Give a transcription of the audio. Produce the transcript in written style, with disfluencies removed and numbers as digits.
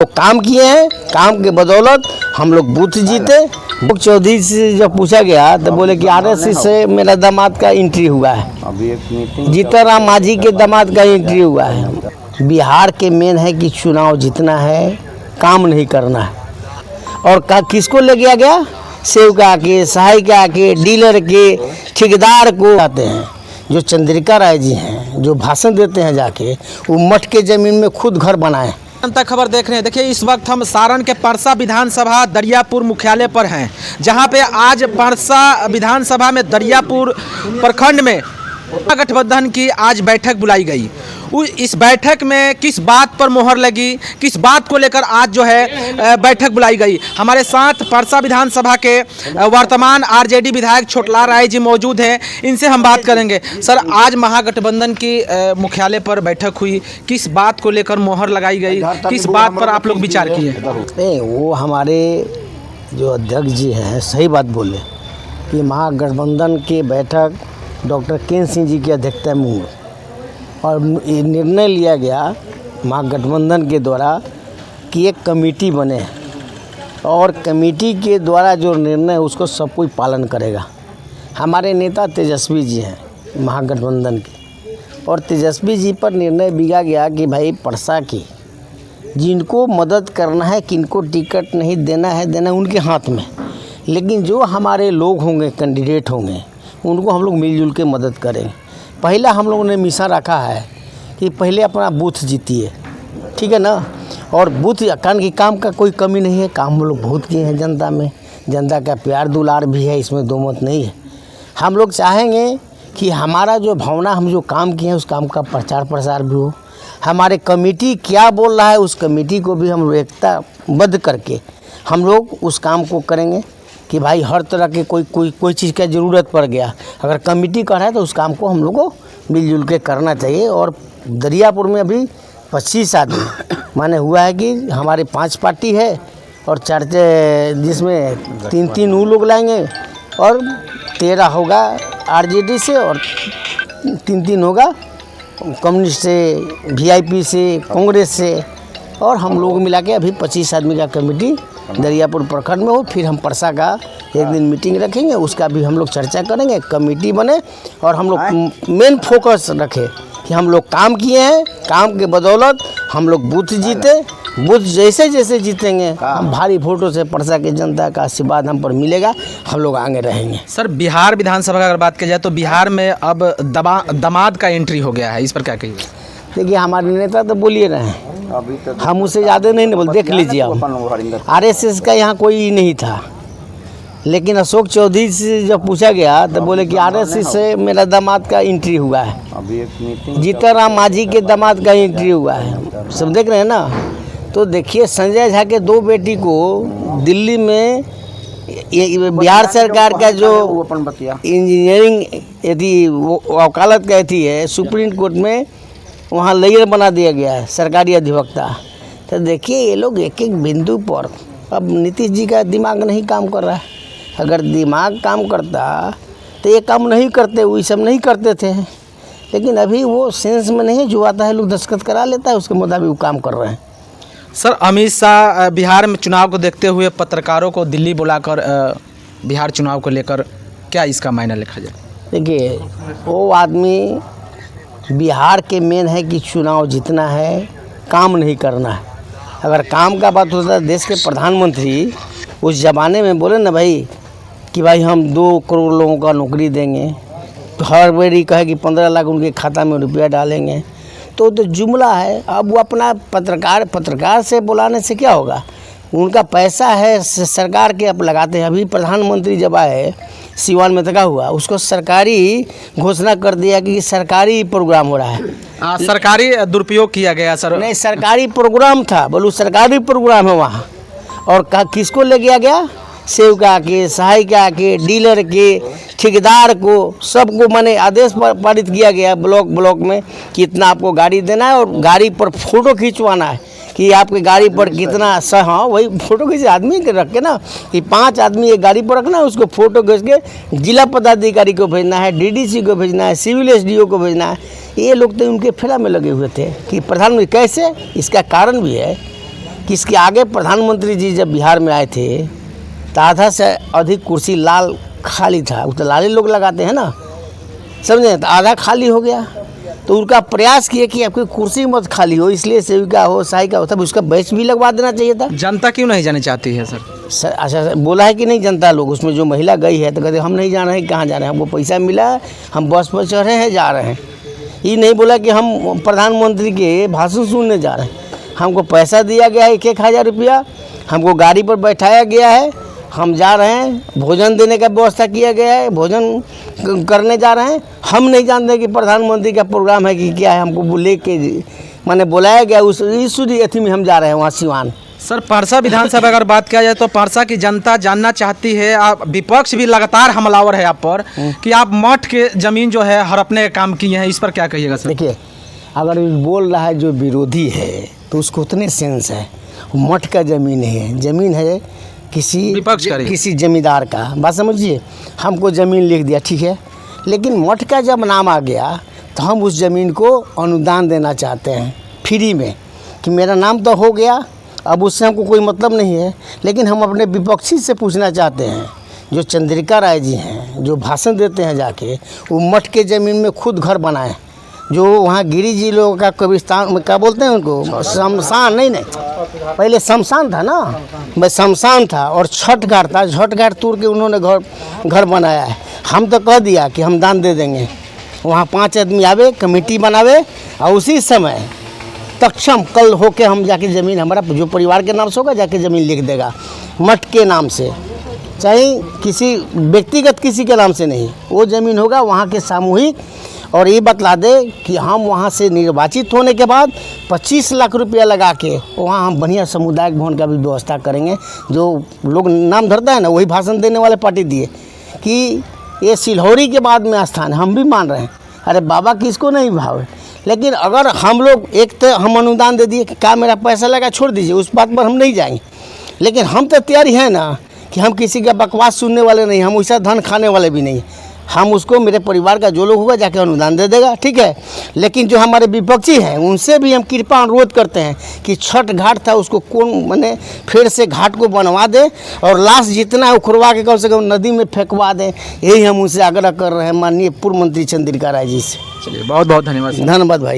लोग काम किए हैं, काम के बदौलत हम लोग बूथ जीते। मुख्य चौधरी से जब पूछा गया तो बोले कि आरएसएस से मेरा दामाद का एंट्री हुआ है, जीतन राम मांझी के दामाद का एंट्री हुआ है। बिहार के मेन है कि चुनाव जीतना है, काम नहीं करना है। और किसको ले गया गया? सेवका के, सहायिका के, डीलर के, ठेकेदार को आते हैं। जो चंद्रिका राय जी हैं, जो भाषण देते हैं जाके, वो मठ के ज़मीन में खुद घर बनाए। जनता खबर देख रहे हैं। देखिए, इस वक्त हम सारण के परसा विधानसभा दरियापुर मुख्यालय पर हैं, जहां पे आज परसा विधानसभा में दरियापुर प्रखंड में गठबंधन की आज बैठक बुलाई गई। इस बैठक में किस बात पर मोहर लगी, किस बात को लेकर आज जो है बैठक बुलाई गई। हमारे साथ परसा विधानसभा के वर्तमान आरजेडी विधायक छोटलाल राय जी मौजूद हैं, इनसे हम बात करेंगे। सर, आज महागठबंधन की मुख्यालय पर बैठक हुई, किस बात को लेकर मोहर लगाई गई, किस बात पर आप लोग विचार किए? नहीं, वो हमारे जो अध्यक्ष जी हैं सही बात बोले कि महागठबंधन की बैठक डॉक्टर केन सिंह जी की अध्यक्षता में और निर्णय लिया गया महागठबंधन के द्वारा कि एक कमेटी बने और कमेटी के द्वारा जो निर्णय उसको सब कोई पालन करेगा। हमारे नेता तेजस्वी जी हैं महागठबंधन के, और तेजस्वी जी पर निर्णय लिया गया कि भाई परसा की जिनको मदद करना है, किनको टिकट नहीं देना है, देना उनके हाथ में, लेकिन जो हमारे लोग होंगे, कैंडिडेट होंगे, उनको हम लोग मिलजुल के मदद करेंगे। पहला हम लोगों ने मिशन रखा है कि पहले अपना बूथ जीतिए, ठीक है ना। और बूथ कान की काम का कोई कमी नहीं है, काम हम लोग बहुत किए हैं जनता में, जनता का प्यार दुलार भी है, इसमें दो मत नहीं है। हम लोग चाहेंगे कि हमारा जो भावना, हम जो काम किए हैं उस काम का प्रचार प्रसार भी हो। हमारे कमेटी क्या बोल रहा है उस कमेटी को भी हम लोग एकताबद्ध करके हम लोग उस काम को करेंगे कि भाई हर तरह के कोई चीज़ का ज़रूरत पड़ गया, अगर कमेटी कर रहा है तो उस काम को हम लोग को मिलजुल के करना चाहिए। और दरियापुर में अभी 25 आदमी माने हुआ है कि हमारे 5 पार्टी है और 4 जिसमें 3 वो लोग लाएंगे और 13 होगा आरजेडी से और 3 होगा कम्युनिस्ट से, वीआईपी से, कांग्रेस से, और हम लोग मिला के अभी 25 आदमी का कमेटी दरियापुर प्रखंड में हो। फिर हम परसा का एक दिन मीटिंग रखेंगे, उसका भी हम लोग चर्चा करेंगे, कमेटी बने और हम लोग मेन फोकस रखें कि हम लोग काम किए हैं, काम के बदौलत हम लोग बूथ जीते। बूथ जैसे जैसे जीतेंगे हम भारी वोटों से परसा की जनता का आशीर्वाद हम पर मिलेगा, हम लोग आगे रहेंगे। सर, बिहार विधानसभा का अगर बात की जाए तो बिहार में अब दामाद का एंट्री हो गया है, इस पर क्या कहिए? देखिए, हमारे नेता तो बोलिए रहे हैं, हम उससे ज़्यादा नहीं बोल, देख लीजिए आप, आरएसएस का यहाँ कोई नहीं था, लेकिन अशोक चौधरी से जब पूछा गया तो बोले कि आरएसएस से मेरा दामाद का एंट्री हुआ है, जीतन राम मांझी के दामाद का एंट्री हुआ है। सब देख रहे हैं ना। तो देखिए, संजय झा के 2 बेटी को दिल्ली में बिहार सरकार का जो इंजीनियरिंग यदि वकालत का थी है, सुप्रीम कोर्ट में वहाँ लेयर बना दिया गया है सरकारी अधिवक्ता। तो देखिए, ये लोग एक एक बिंदु पर, अब नीतीश जी का दिमाग नहीं काम कर रहा है। अगर दिमाग काम करता तो ये काम नहीं करते, वो सब नहीं करते थे, लेकिन अभी वो सेंस में नहीं, जो आता है लोग दस्तखत करा लेता है, उसके मुताबिक वो काम कर रहे हैं। सर, अमित शाह बिहार में चुनाव को देखते हुए पत्रकारों को दिल्ली बुलाकर बिहार चुनाव को लेकर क्या इसका मायना लिखा जाए? देखिए, वो आदमी बिहार के मेन है कि चुनाव जीतना है, काम नहीं करना है। अगर काम का बात होता है, देश के प्रधानमंत्री उस ज़माने में बोले ना भाई कि भाई हम 2 करोड़ लोगों का नौकरी देंगे, तो हर बारी कहे कि 15 लाख उनके खाता में रुपया डालेंगे, तो जुमला है। अब वो अपना पत्रकार से बुलाने से क्या होगा, उनका पैसा है सरकार के अब लगाते हैं। अभी प्रधानमंत्री जब आए सिवान में तका हुआ, उसको सरकारी घोषणा कर दिया कि सरकारी प्रोग्राम हो रहा है। सरकारी दुरुपयोग किया गया सर? नहीं, सरकारी प्रोग्राम था, बोलूँ सरकारी प्रोग्राम है वहाँ। और किसको ले गया गया? सेवका के, सहायिका के, डीलर के, ठेकेदार को, सबको माने आदेश पारित किया गया ब्लॉक में कि इतना आपको गाड़ी देना है और गाड़ी पर फोटो खिंचवाना है कि आपके गाड़ी पर कितना हाँ वही फोटो खींचे आदमी के रख के ना कि 5 आदमी एक गाड़ी पर रखना है, उसको फोटो खींच के जिला पदाधिकारी को भेजना है, डीडीसी को भेजना है, सिविल एसडीओ को भेजना है। ये लोग तो उनके फेरा में लगे हुए थे कि प्रधानमंत्री कैसे, इसका कारण भी है कि इसके आगे प्रधानमंत्री जी जब बिहार में आए थे तो आधा से अधिक कुर्सी लाल खाली था, वो तो लाले लोग लगाते हैं ना, समझे, तो आधा खाली हो गया। तो उनका प्रयास किया कि आपकी कुर्सी मत खाली हो, इसलिए सेविका हो, सहायिका हो, तब उसका बैच भी लगवा देना चाहिए था। जनता क्यों नहीं जानी चाहती है सर? अच्छा बोला है कि नहीं जनता लोग, उसमें जो महिला गई है तो कहते हम नहीं जान रहे हैं कहाँ जा रहे हैं, हमको पैसा मिला है, हम बस पर चढ़े हैं जा रहे हैं। ये नहीं बोला कि हम प्रधानमंत्री के भाषण सुनने जा रहे हैं, हमको पैसा दिया गया है 1,000 रुपया, हमको गाड़ी पर बैठाया गया है, हम जा रहे हैं, भोजन देने का व्यवस्था किया गया है, भोजन करने जा रहे हैं। हम नहीं जानते कि प्रधानमंत्री का प्रोग्राम है कि क्या है, हमको लेके माने बुलाया गया, उस अथी में हम जा रहे हैं वहाँ सिवान। सर परसा विधानसभा अगर बात किया जाए तो परसा की जनता जानना चाहती है, आप विपक्ष भी लगातार हमलावर है आप पर कि आप मठ के जमीन जो है हड़पने का काम किए हैं, इस पर क्या कहिएगा सर? देखिए, अगर बोल रहा है जो विरोधी है तो उसको उतने सेंस है, मठ का ज़मीन है, ज़मीन है किसी जमींदार का, बात समझिए। हमको ज़मीन लिख दिया, ठीक है, लेकिन मठ का जब नाम आ गया तो हम उस ज़मीन को अनुदान देना चाहते हैं फ्री में, कि मेरा नाम तो हो गया, अब उससे हमको कोई मतलब नहीं है। लेकिन हम अपने विपक्षी से पूछना चाहते हैं, जो चंद्रिका राय जी हैं, जो भाषण देते हैं जाके, वो मठ के ज़मीन में खुद घर बनाए, जो वहाँ गिरी जी लोगों का कब्रिस्तान क्या बोलते हैं उनको, शमशान नहीं, पहले शमशान था ना, मैं शमशान था और छठ घाट था, छठ घाट तोड़ के उन्होंने घर बनाया है। हम तो कह दिया कि हम दान दे देंगे, वहाँ 5 आदमी आवे, कमेटी बनावे, और उसी समय तक्षम कल होके हम जाके ज़मीन हमारा जो परिवार के नाम से होगा जाके ज़मीन लिख देगा, मठ के नाम से, चाहे किसी व्यक्तिगत किसी के नाम से नहीं, वो ज़मीन होगा वहाँ के सामूहिक। और ये बतला दे कि हम वहाँ से निर्वाचित होने के बाद 25 लाख रुपया लगा के वहाँ हम बढ़िया सामुदायिक भवन का भी व्यवस्था करेंगे। जो लोग नाम धरता है ना, वही भाषण देने वाले पार्टी दिए कि ये सिलहौरी के बाद में स्थान है, हम भी मान रहे हैं। अरे बाबा किसको नहीं भावे, लेकिन अगर हम लोग एक तो हम अनुदान दे दिए कि क्या मेरा पैसा लगा छोड़ दीजिए, उस बात पर हम नहीं जाएंगे। लेकिन हम तो तैयारी हैं ना कि हम किसी का बकवास सुनने वाले नहीं, हम वैसा धन खाने वाले भी नहीं। हम उसको, मेरे परिवार का जो लोग होगा जाके अनुदान दे देगा, ठीक है। लेकिन जो हमारे विपक्षी हैं उनसे भी हम कृपा अनुरोध करते हैं कि छठ घाट था उसको कौन माने फिर से घाट को बनवा दे और लाश जितना है उखड़वा के कम से कम नदी में फेंकवा दें। यही हम उनसे आग्रह कर रहे हैं माननीय पूर्व मंत्री चंद्रिका राय जी से। चलिए बहुत बहुत धन्यवाद। धन्यवाद भाई।